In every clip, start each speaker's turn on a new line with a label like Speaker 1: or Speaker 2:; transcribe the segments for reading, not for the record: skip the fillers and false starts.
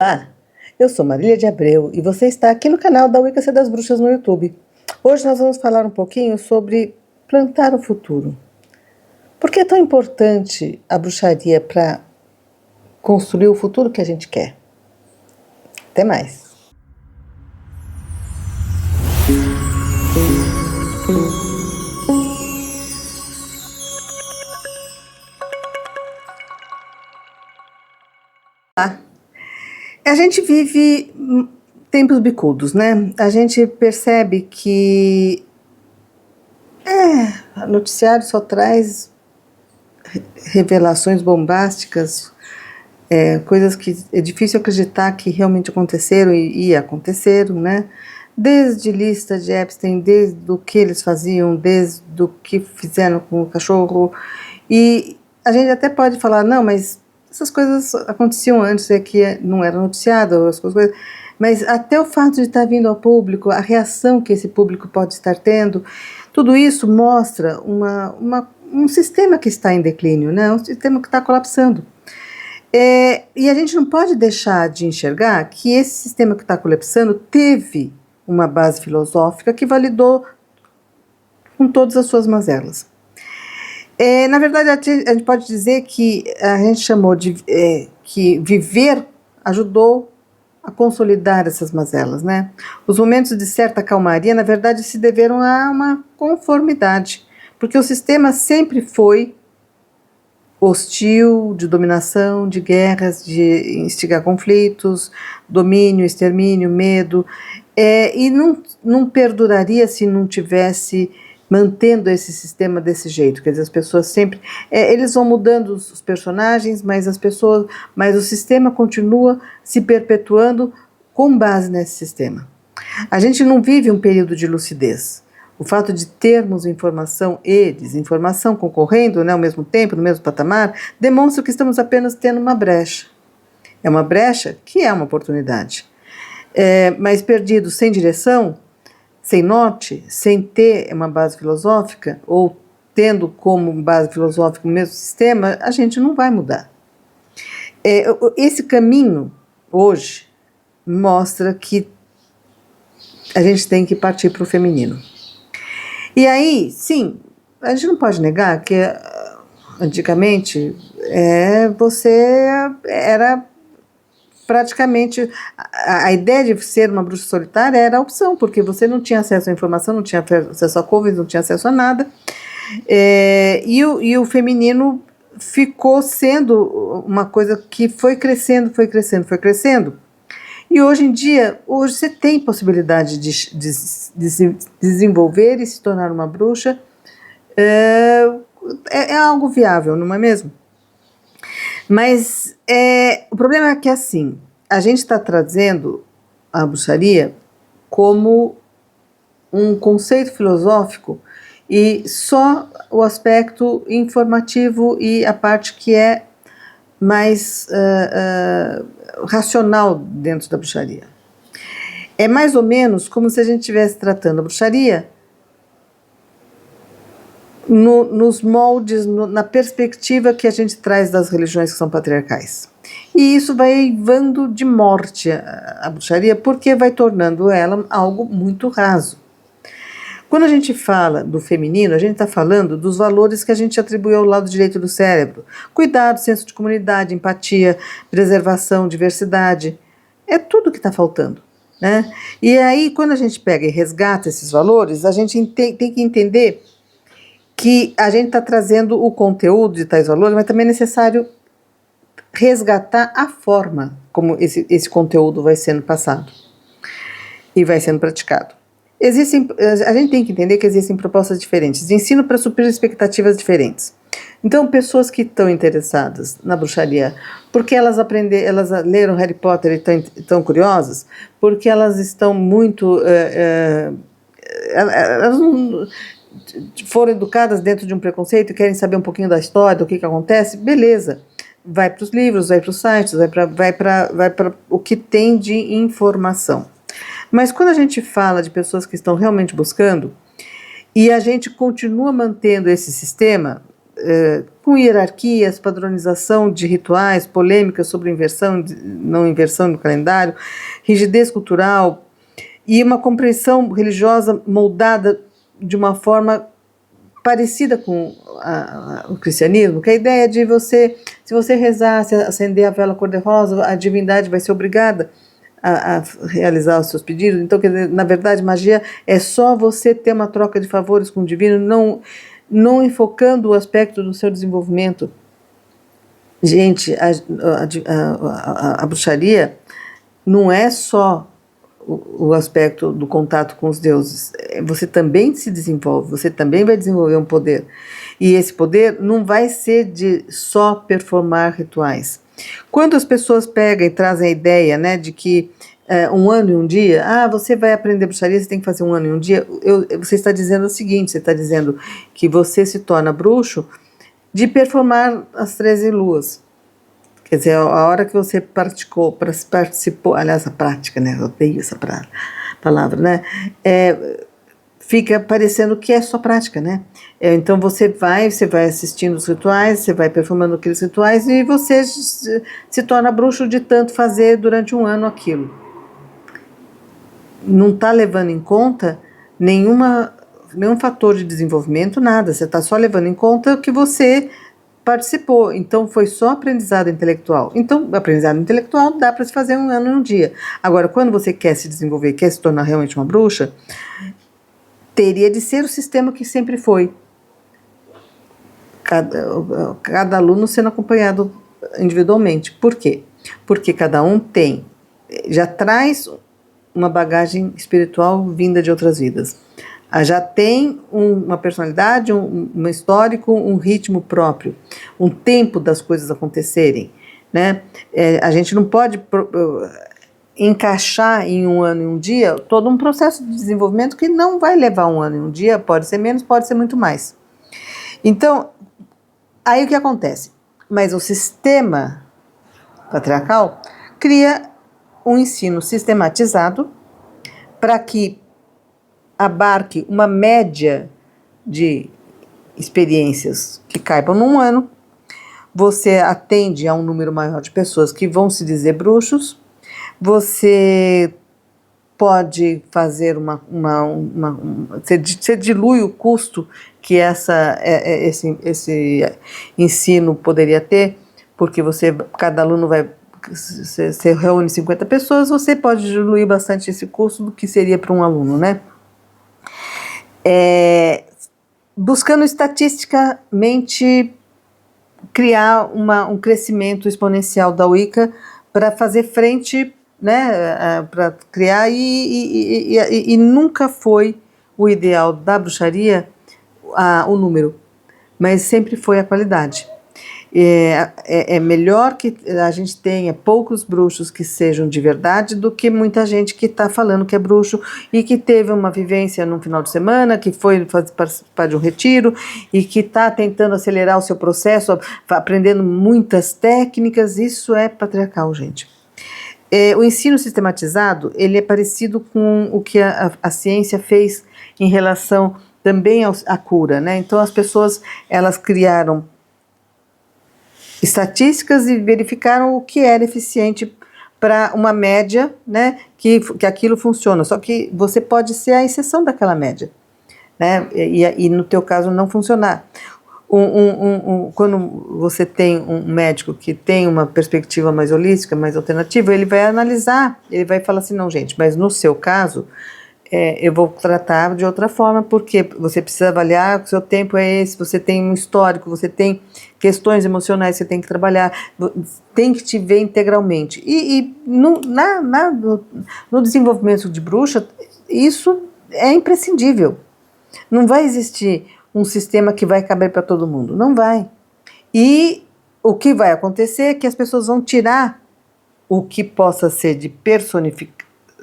Speaker 1: Olá, eu sou Marília de Abreu e você está aqui no canal da Wicca das Bruxas no YouTube. Hoje nós vamos falar um pouquinho sobre plantar o futuro. Por que é tão importante a bruxaria para construir o futuro que a gente quer? Até mais! A gente vive tempos bicudos, né? A gente percebe que o noticiário só traz revelações bombásticas, coisas que é difícil acreditar que realmente aconteceram e aconteceram, né? Desde lista de Epstein, desde o que eles faziam, desde o que fizeram com o cachorro. E a gente até pode falar, não, mas essas coisas aconteciam antes, é que não era noticiado, as coisas, mas até o fato de estar vindo ao público, a reação que esse público pode estar tendo, tudo isso mostra um sistema que está em declínio, né? Um sistema que está colapsando. E a gente não pode deixar de enxergar que esse sistema que está colapsando teve uma base filosófica que validou com todas as suas mazelas. Na verdade, a gente pode dizer que a gente chamou de que viver ajudou a consolidar essas mazelas, né? Os momentos de certa calmaria, na verdade, se deveram a uma conformidade, porque o sistema sempre foi hostil, de dominação, de guerras, de instigar conflitos, domínio, extermínio, medo, e não perduraria se não tivesse mantendo esse sistema desse jeito. Quer dizer, as pessoas sempre, eles vão mudando os personagens, mas o sistema continua se perpetuando com base nesse sistema. A gente não vive um período de lucidez. O fato de termos informação e desinformação concorrendo, né, ao mesmo tempo, no mesmo patamar, demonstra que estamos apenas tendo uma brecha. É uma brecha que é uma oportunidade. Mas perdido sem direção, sem norte, sem ter uma base filosófica, ou tendo como base filosófica o mesmo sistema, a gente não vai mudar. Esse caminho, hoje, mostra que a gente tem que partir para o feminino. E aí, sim, a gente não pode negar que antigamente você era praticamente, a ideia de ser uma bruxa solitária era a opção, porque você não tinha acesso à informação, não tinha acesso a covens, não tinha acesso a nada, e o feminino ficou sendo uma coisa que foi crescendo, e hoje em dia, você tem possibilidade de se desenvolver e se tornar uma bruxa, é algo viável, não é mesmo? Mas o problema é que, assim, a gente está trazendo a bruxaria como um conceito filosófico e só o aspecto informativo e a parte que é mais racional dentro da bruxaria. É mais ou menos como se a gente estivesse tratando a bruxaria nos moldes, na perspectiva que a gente traz das religiões que são patriarcais. E isso vai eivando de morte a bruxaria, porque vai tornando ela algo muito raso. Quando a gente fala do feminino, a gente está falando dos valores que a gente atribui ao lado direito do cérebro. Cuidado, senso de comunidade, empatia, preservação, diversidade. É tudo que está faltando, né? E aí, quando a gente pega e resgata esses valores, a gente tem que entender que a gente está trazendo o conteúdo de tais valores, mas também é necessário resgatar a forma como esse conteúdo vai sendo passado e vai sendo praticado. A gente tem que entender que existem propostas diferentes de ensino para suprir expectativas diferentes. Então, pessoas que estão interessadas na bruxaria, porque elas leram Harry Potter e estão curiosas, porque elas estão muito... elas não foram educadas dentro de um preconceito e querem saber um pouquinho da história, do que acontece, beleza. Vai para os livros, vai para os sites, vai para o que tem de informação. Mas quando a gente fala de pessoas que estão realmente buscando, e a gente continua mantendo esse sistema, com hierarquias, padronização de rituais, polêmicas sobre inversão, não inversão no calendário, rigidez cultural e uma compreensão religiosa moldada de uma forma parecida com o cristianismo, que a ideia de você, se você rezar, se acender a vela cor-de-rosa, a divindade vai ser obrigada a realizar os seus pedidos. Então, quer dizer, na verdade, magia é só você ter uma troca de favores com o divino, não enfocando o aspecto do seu desenvolvimento. Gente, a bruxaria não é só o aspecto do contato com os deuses. Você também se desenvolve, você também vai desenvolver um poder. E esse poder não vai ser de só performar rituais. Quando as pessoas pegam e trazem a ideia, né, de que um ano e um dia, você vai aprender bruxaria, você tem que fazer um ano e um dia, você está dizendo o seguinte, você está dizendo que você se torna bruxo de performar as 13 luas. Quer dizer, a hora que você participou, aliás, a prática, né? Eu odeio essa palavra, né? Fica parecendo que é só prática, né? Então você vai assistindo os rituais, você vai performando aqueles rituais e você se torna bruxo de tanto fazer durante um ano aquilo. Não está levando em conta nenhum fator de desenvolvimento, nada. Você está só levando em conta que você participou, então foi só aprendizado intelectual. Então, aprendizado intelectual dá para se fazer um ano e um dia. Agora, quando você quer se desenvolver, quer se tornar realmente uma bruxa, teria de ser o sistema que sempre foi. Cada aluno sendo acompanhado individualmente. Por quê? Porque cada um já traz uma bagagem espiritual vinda de outras vidas. Já tem uma personalidade, um histórico, um ritmo próprio, um tempo das coisas acontecerem, né? A gente não pode encaixar em um ano e um dia todo um processo de desenvolvimento que não vai levar um ano e um dia, pode ser menos, pode ser muito mais. Então, aí o que acontece? Mas o sistema patriarcal cria um ensino sistematizado para que abarque uma média de experiências que caibam num ano. Você atende a um número maior de pessoas que vão se dizer bruxos. Você pode fazer você dilui o custo que esse ensino poderia ter, porque cada aluno você reúne 50 pessoas, você pode diluir bastante esse custo do que seria para um aluno, né? Buscando estatisticamente criar um crescimento exponencial da Wicca para fazer frente, né, para criar, e nunca foi o ideal da bruxaria o número, mas sempre foi a qualidade. É melhor que a gente tenha poucos bruxos que sejam de verdade do que muita gente que está falando que é bruxo e que teve uma vivência num final de semana, que foi participar de um retiro e que está tentando acelerar o seu processo, aprendendo muitas técnicas. Isso é patriarcal, gente. O ensino sistematizado, ele é parecido com o que a ciência fez em relação também à cura, né? Então as pessoas, elas criaram estatísticas e verificaram o que era eficiente para uma média, né, que aquilo funciona, só que você pode ser a exceção daquela média, né, e no teu caso não funcionar. Quando você tem um médico que tem uma perspectiva mais holística, mais alternativa, ele vai analisar, ele vai falar assim, não gente, mas no seu caso, eu vou tratar de outra forma, porque você precisa avaliar, o seu tempo é esse, você tem um histórico, você tem questões emocionais que você tem que trabalhar, tem que te ver integralmente. E no desenvolvimento de bruxa, isso é imprescindível. Não vai existir um sistema que vai caber para todo mundo, não vai. E o que vai acontecer é que as pessoas vão tirar o que possa ser de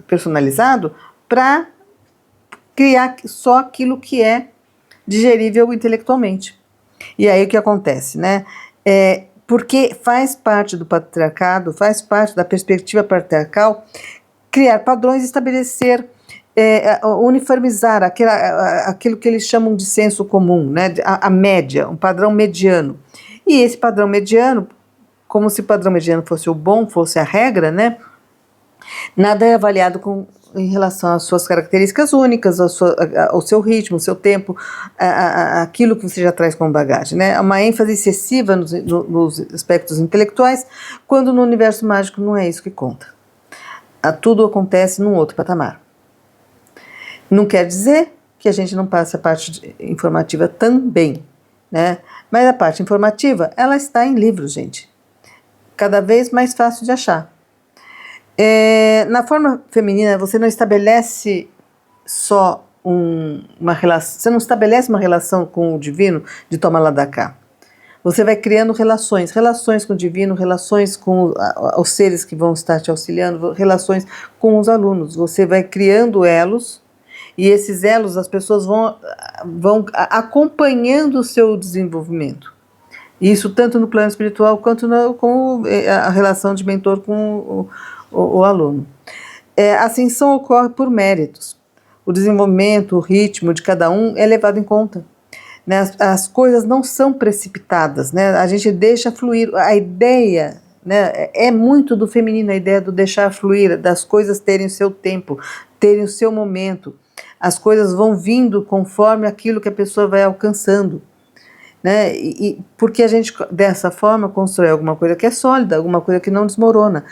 Speaker 1: personalizado para criar só aquilo que é digerível intelectualmente. E aí o que acontece, né? Porque faz parte do patriarcado, faz parte da perspectiva patriarcal criar padrões, estabelecer uniformizar aquilo que eles chamam de senso comum, né? A média, um padrão mediano. E esse padrão mediano, como se o padrão mediano fosse o bom, fosse a regra, né? Nada é avaliado em relação às suas características únicas, ao seu ritmo, ao seu tempo, aquilo que você já traz como bagagem, né? Uma ênfase excessiva nos aspectos intelectuais, quando no universo mágico não é isso que conta. Tudo acontece num outro patamar. Não quer dizer que a gente não passe a parte informativa também, né? Mas a parte informativa, ela está em livros, gente. Cada vez mais fácil de achar. Na forma feminina, você não estabelece só uma relação, você não estabelece uma relação com o divino de toma lá da cá. Você vai criando relações com o divino, relações com os seres que vão estar te auxiliando, relações com os alunos. Você vai criando elos, e esses elos as pessoas vão acompanhando o seu desenvolvimento. Isso tanto no plano espiritual quanto com a relação de mentor com o aluno. A ascensão ocorre por méritos. O desenvolvimento, o ritmo de cada um é levado em conta. Né? As coisas não são precipitadas, né? A gente deixa fluir. A ideia, né, é muito do feminino, a ideia do deixar fluir, das coisas terem o seu tempo, terem o seu momento. As coisas vão vindo conforme aquilo que a pessoa vai alcançando. Né? Porque a gente dessa forma constrói alguma coisa que é sólida, alguma coisa que não desmorona.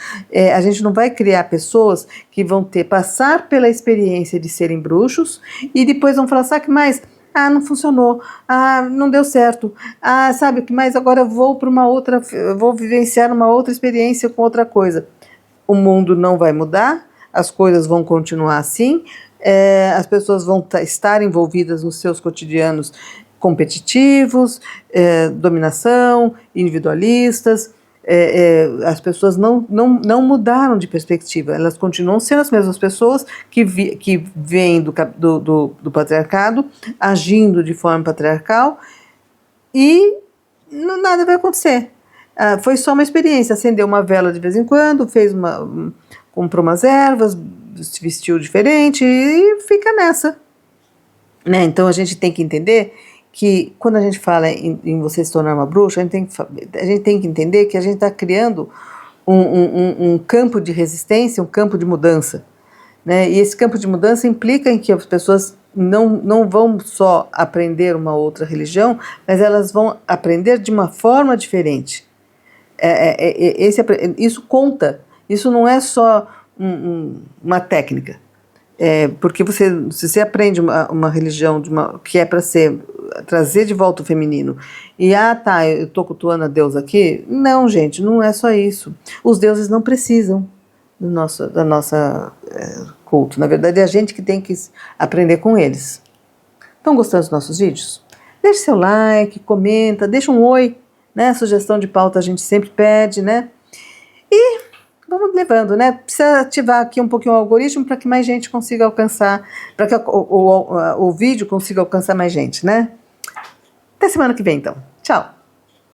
Speaker 1: A gente não vai criar pessoas que vão passar pela experiência de serem bruxos e depois vão falar, sabe que mais? Não funcionou, não deu certo, sabe que mais? Agora eu vou para uma outra, vou vivenciar uma outra experiência com outra coisa. O mundo não vai mudar, as coisas vão continuar assim, as pessoas vão estar envolvidas nos seus cotidianos competitivos, dominação, individualistas. As pessoas não mudaram de perspectiva, elas continuam sendo as mesmas pessoas que vêm do patriarcado, agindo de forma patriarcal, e nada vai acontecer. Foi só uma experiência, acendeu uma vela de vez em quando, comprou umas ervas, se vestiu diferente e fica nessa. Né? Então a gente tem que entender que quando a gente fala em você se tornar uma bruxa, a gente tem que entender que a gente está criando um campo de resistência, um campo de mudança. Né? E esse campo de mudança implica em que as pessoas não vão só aprender uma outra religião, mas elas vão aprender de uma forma diferente. Isso conta, isso não é só uma técnica. Porque se você aprende uma religião que é para trazer de volta o feminino e eu estou cultuando a Deus aqui, não, gente, não é só isso. Os deuses não precisam da nossa culto, na verdade é a gente que tem que aprender com eles. Estão gostando dos nossos vídeos? Deixe seu like, comenta, deixa um oi, né? Sugestão de pauta a gente sempre pede, né? E vamos levando, né? Precisa ativar aqui um pouquinho o algoritmo para que mais gente consiga alcançar, para que o vídeo consiga alcançar mais gente, né? Até semana que vem, então. Tchau!